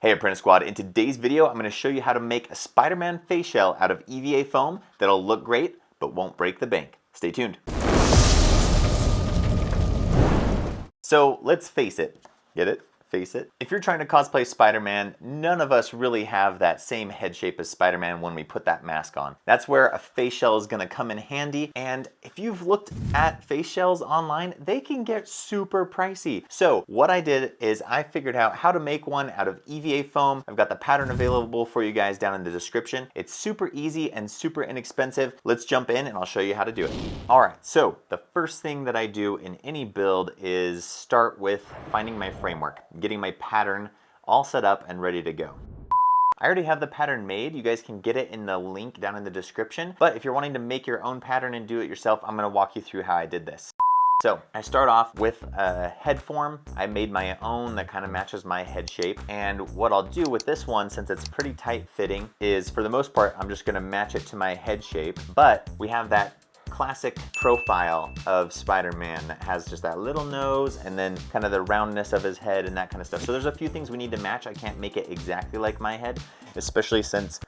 Hey Apprenti-Squad, in today's video I'm going to show you how to make a Spider-Man face shell out of EVA foam that'll look great but won't break the bank. Stay tuned. So let's face it. Get it? Face it. If you're trying to cosplay Spider-Man, none of us really have that same head shape as Spider-Man when we put that mask on. That's where a face shell is going to come in handy, and if you've looked at face shells online, they can get super pricey. So what I did is I figured out how to make one out of EVA foam. I've got the pattern available for you guys down in the description. It's super easy and super inexpensive. Let's jump in and I'll show you how to do it. Alright, so the first thing that I do in any build is start with finding my framework, getting my pattern all set up and ready to go. I already have the pattern made. You guys can get it in the link down in the description. But if you're wanting to make your own pattern and do it yourself, I'm going to walk you through how I did this. So I start off with a head form. I made my own that kind of matches my head shape. And what I'll do with this one, since it's pretty tight fitting, is for the most part, I'm just going to match it to my head shape. But we have that classic profile of Spider-Man that has just that little nose and then kind of the roundness of his head and that kind of stuff. So there's a few things we need to match. I can't make it exactly like my head, especially since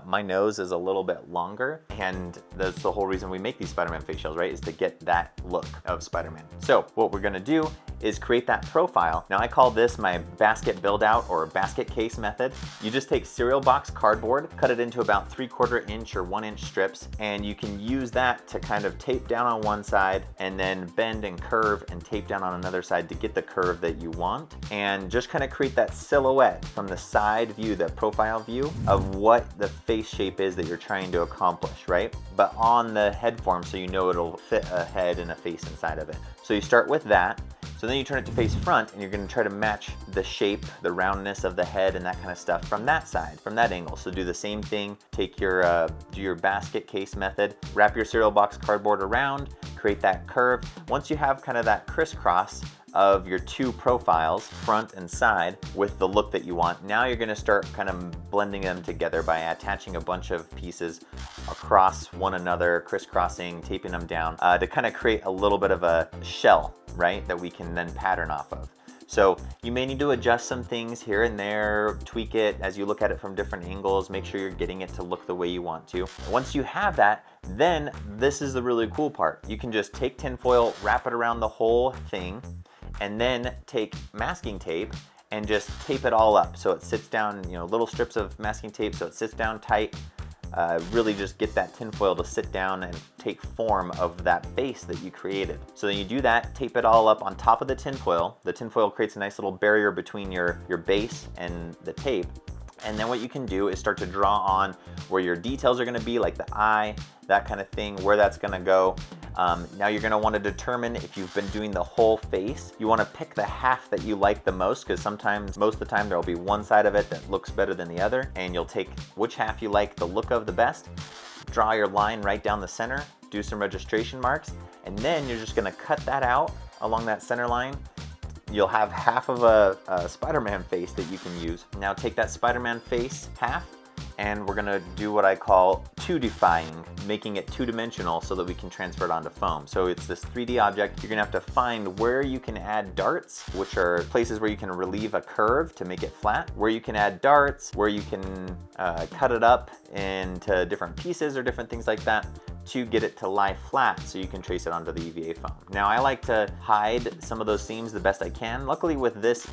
my nose is a little bit longer, and that's the whole reason we make these Spider-Man face shells, right? Is to get that look of Spider-Man. So what we're gonna do is create that profile. Now I call this my basket build out or basket case method. You just take cereal box cardboard, cut it into about 3/4 inch or 1 inch strips, and you can use that to kind of tape down on one side and then bend and curve and tape down on another side to get the curve that you want, and just kind of create that silhouette from the side view, the profile view of what the face shape is that you're trying to accomplish, right? But on the head form, so you know it'll fit a head and a face inside of it. So you start with that. So then you turn it to face front and you're going to try to match the shape, the roundness of the head and that kind of stuff from that side, from that angle. So do the same thing, take your, do your basket case method, wrap your cereal box cardboard around, create that curve. Once you have kind of that crisscross of your two profiles, front and side, with the look that you want, now you're going to start kind of blending them together by attaching a bunch of pieces across one another, crisscrossing, taping them down to kind of create a little bit of a shell, right, that we can then pattern off of. So you may need to adjust some things here and there, tweak it as you look at it from different angles, make sure you're getting it to look the way you want to. Once you have that, then this is the really cool part. You can just take tinfoil, wrap it around the whole thing, and then take masking tape and just tape it all up so it sits down, you know, little strips of masking tape so it sits down tight. Really just get that tinfoil to sit down and take form of that base that you created. So then you do that, tape it all up on top of the tinfoil. The tinfoil creates a nice little barrier between your base and the tape. And then what you can do is start to draw on where your details are going to be, like the eye, that kind of thing, where that's going to go. Now you're going to want to determine if you've been doing the whole face. You want to pick the half that you like the most, because sometimes, most of the time, there will be one side of it that looks better than the other, and you'll take which half you like the look of the best, draw your line right down the center, do some registration marks, and then you're just going to cut that out along that center line. You'll have half of a Spider-Man face that you can use. Now take that Spider-Man face half, and we're gonna do what I call two-defying, making it two-dimensional so that we can transfer it onto foam. So it's this 3D object. You're gonna have to find where you can add darts, which are places where you can relieve a curve to make it flat, where you can add darts, where you can cut it up into different pieces or different things like that, to get it to lie flat so you can trace it onto the EVA foam. Now I like to hide some of those seams the best I can. Luckily with this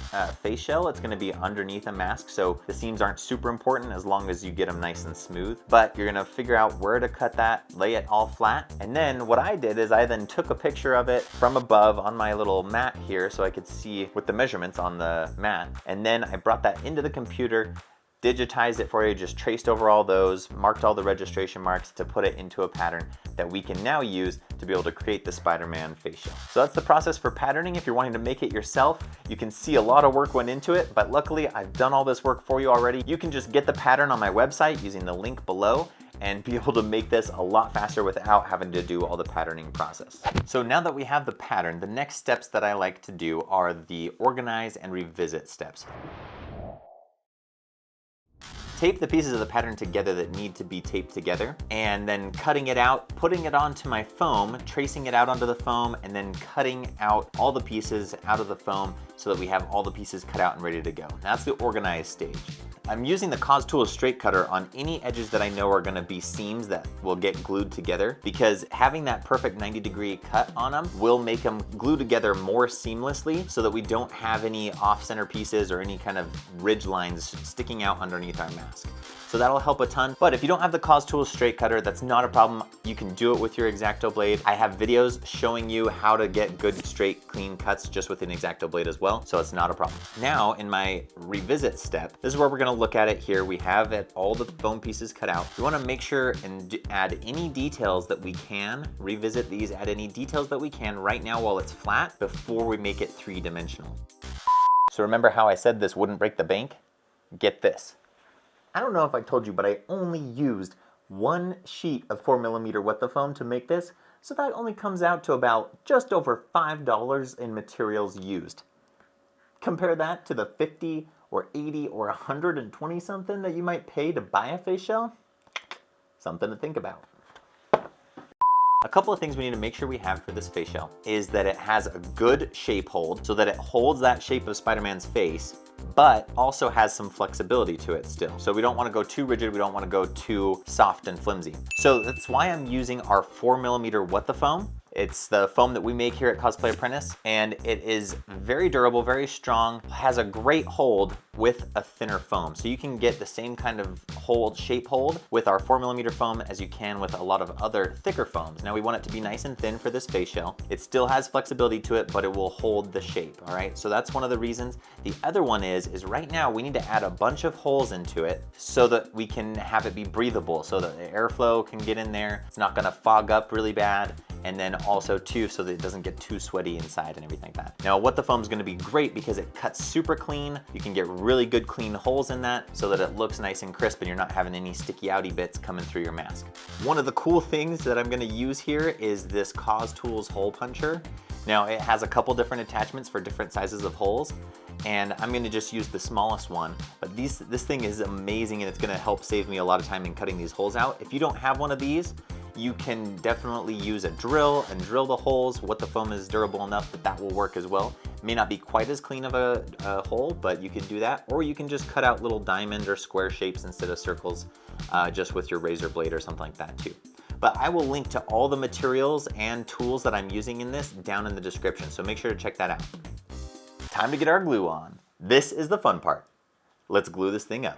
face shell, it's gonna be underneath a mask, so the seams aren't super important as long as you get them nice and smooth. But you're gonna figure out where to cut that, lay it all flat, and then what I did is I then took a picture of it from above on my little mat here so I could see with the measurements on the mat, and then I brought that into the computer, digitized it for you, just traced over all those, marked all the registration marks to put it into a pattern that we can now use to be able to create the Spider-Man face shell. So that's the process for patterning. If you're wanting to make it yourself, you can see a lot of work went into it, but luckily I've done all this work for you already. You can just get the pattern on my website using the link below and be able to make this a lot faster without having to do all the patterning process. So now that we have the pattern, the next steps that I like to do are the organize and revisit steps. tape the pieces of the pattern together that need to be taped together, and then cutting it out, putting it onto my foam, tracing it out onto the foam, and then cutting out all the pieces out of the foam so that we have all the pieces cut out and ready to go. That's the organized stage. I'm using the Cos Tools straight cutter on any edges that I know are gonna be seams that will get glued together, because having that perfect 90-degree cut on them will make them glue together more seamlessly so that we don't have any off-center pieces or any kind of ridge lines sticking out underneath our mask. So that'll help a ton. But if you don't have the Cos Tools straight cutter, that's not a problem. You can do it with your X-Acto blade. I have videos showing you how to get good, straight, clean cuts just with an X-Acto blade as well, so it's not a problem. Now, in my revisit step, this is where we're gonna look at it here. We have all the foam pieces cut out. We wanna make sure and add any details that we can, revisit these, add any details that we can right now while it's flat before we make it three-dimensional. So remember how I said this wouldn't break the bank? Get this. I don't know if I told you, but I only used one sheet of 4mm width of foam to make this, so that only comes out to about just over $5 in materials used. Compare that to the 50 or 80 or 120 something that you might pay to buy a face shell. Something to think about. A couple of things we need to make sure we have for this face shell is that it has a good shape hold so that it holds that shape of Spider-Man's face, but also has some flexibility to it still. So we don't want to go too rigid, we don't want to go too soft and flimsy. So that's why I'm using our 4mm width of foam. It's the foam that we make here at Cosplay Apprentice, and it is very durable, very strong, has a great hold with a thinner foam. So you can get the same kind of shape hold with our 4mm foam as you can with a lot of other thicker foams. Now we want it to be nice and thin for this face shell. It still has flexibility to it, but it will hold the shape, all right? So that's one of the reasons. The other one is right now we need to add a bunch of holes into it so that we can have it be breathable, so that the airflow can get in there. It's not gonna fog up really bad. And then also too, so that it doesn't get too sweaty inside and everything like that. Now, what the foam is gonna be great because it cuts super clean. You can get really good clean holes in that so that it looks nice and crisp and you're not having any sticky outy bits coming through your mask. One of the cool things that I'm gonna use here is this Cos Tools hole puncher. Now, it has a couple different attachments for different sizes of holes, and I'm gonna just use the smallest one. But this thing is amazing, and it's gonna help save me a lot of time in cutting these holes out. If you don't have one of these, you can definitely use a drill and drill the holes. What the foam is durable enough that will work as well. It may not be quite as clean of a hole, but you can do that. Or you can just cut out little diamond or square shapes instead of circles just with your razor blade or something like that too. But I will link to all the materials and tools that I'm using in this down in the description, so make sure to check that out. Time to get our glue on. This is the fun part. Let's glue this thing up.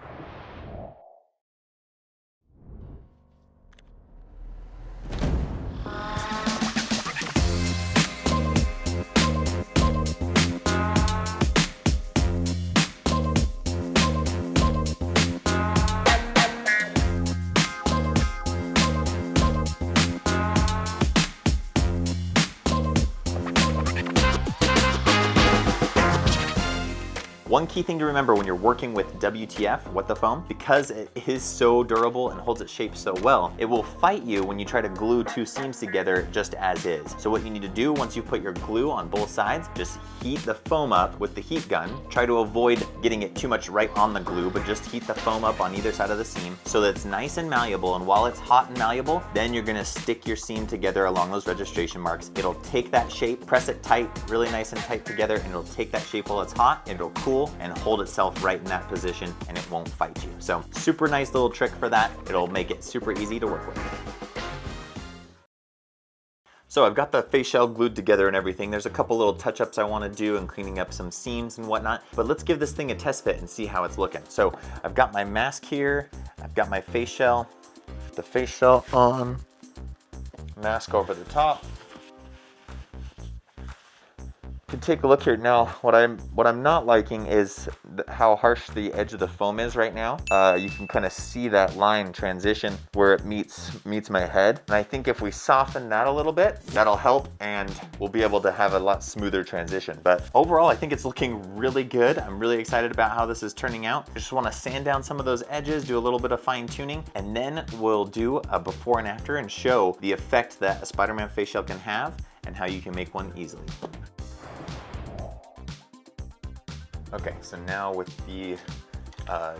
One key thing to remember when you're working with WTF, what the foam, because it is so durable and holds its shape so well, it will fight you when you try to glue two seams together just as is. So what you need to do once you put your glue on both sides, just heat the foam up with the heat gun. Try to avoid getting it too much right on the glue, but just heat the foam up on either side of the seam so that it's nice and malleable. And while it's hot and malleable, then you're gonna stick your seam together along those registration marks. It'll take that shape, press it tight, really nice and tight together, and it'll take that shape while it's hot, and it'll cool and hold itself right in that position, and it won't fight you. So super nice little trick for that. It'll make it super easy to work with. So I've got the face shell glued together and everything. There's a couple little touch-ups I want to do and cleaning up some seams and whatnot, but let's give this thing a test fit and see how it's looking. So I've got my mask here, I've got my face shell, the face shell on, mask over the top. You can take a look here now. What I'm not liking is how harsh the edge of the foam is right now. You can kind of see that line transition where it meets my head. And I think if we soften that a little bit, that'll help, and we'll be able to have a lot smoother transition. But overall, I think it's looking really good. I'm really excited about how this is turning out. I just want to sand down some of those edges, do a little bit of fine tuning, and then we'll do a before and after and show the effect that a Spider-Man face shell can have and how you can make one easily. Okay, so now with the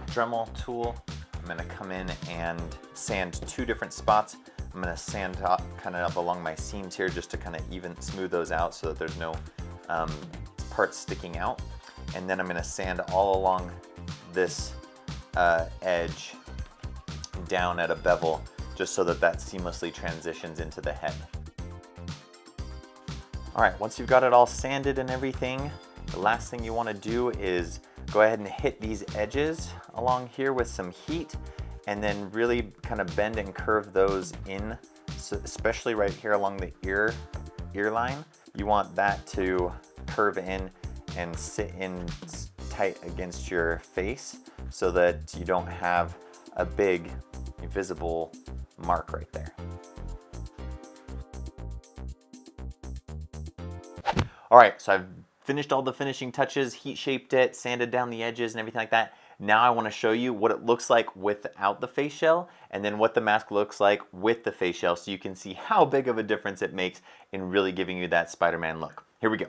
Dremel tool, I'm gonna come in and sand 2 different spots. I'm gonna sand up, kind of up along my seams here just to kind of even smooth those out so that there's no parts sticking out. And then I'm gonna sand all along this edge down at a bevel just so that that seamlessly transitions into the head. All right, once you've got it all sanded and everything, the last thing you wanna do is go ahead and hit these edges along here with some heat and then really kind of bend and curve those in, so especially right here along the ear line. You want that to curve in and sit in tight against your face so that you don't have a big visible mark right there. All right, so I've finished all the finishing touches, heat shaped it, sanded down the edges and everything like that. Now I want to show you what it looks like without the face shell and then what the mask looks like with the face shell so you can see how big of a difference it makes in really giving you that Spider-Man look. Here we go.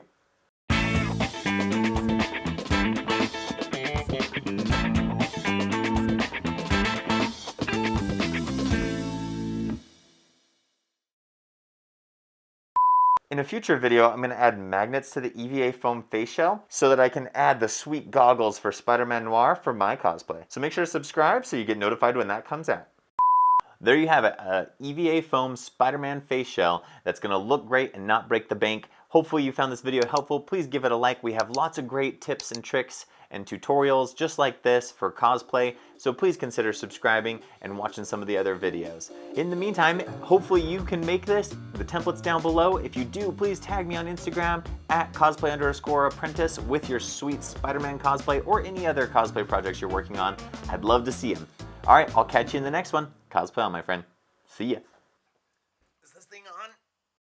In a future video, I'm going to add magnets to the EVA foam face shell so that I can add the sweet goggles for Spider-Man Noir for my cosplay. So make sure to subscribe so you get notified when that comes out. There you have it, a EVA foam Spider-Man face shell that's going to look great and not break the bank. Hopefully you found this video helpful. Please give it a like. We have lots of great tips and tricks and tutorials just like this for cosplay, so please consider subscribing and watching some of the other videos. In the meantime, hopefully you can make this. The template's down below. If you do, please tag me on Instagram at @cosplay_apprentice with your sweet Spider-Man cosplay or any other cosplay projects you're working on. I'd love to see them. All right, I'll catch you in the next one. Cosplay on, my friend. See ya.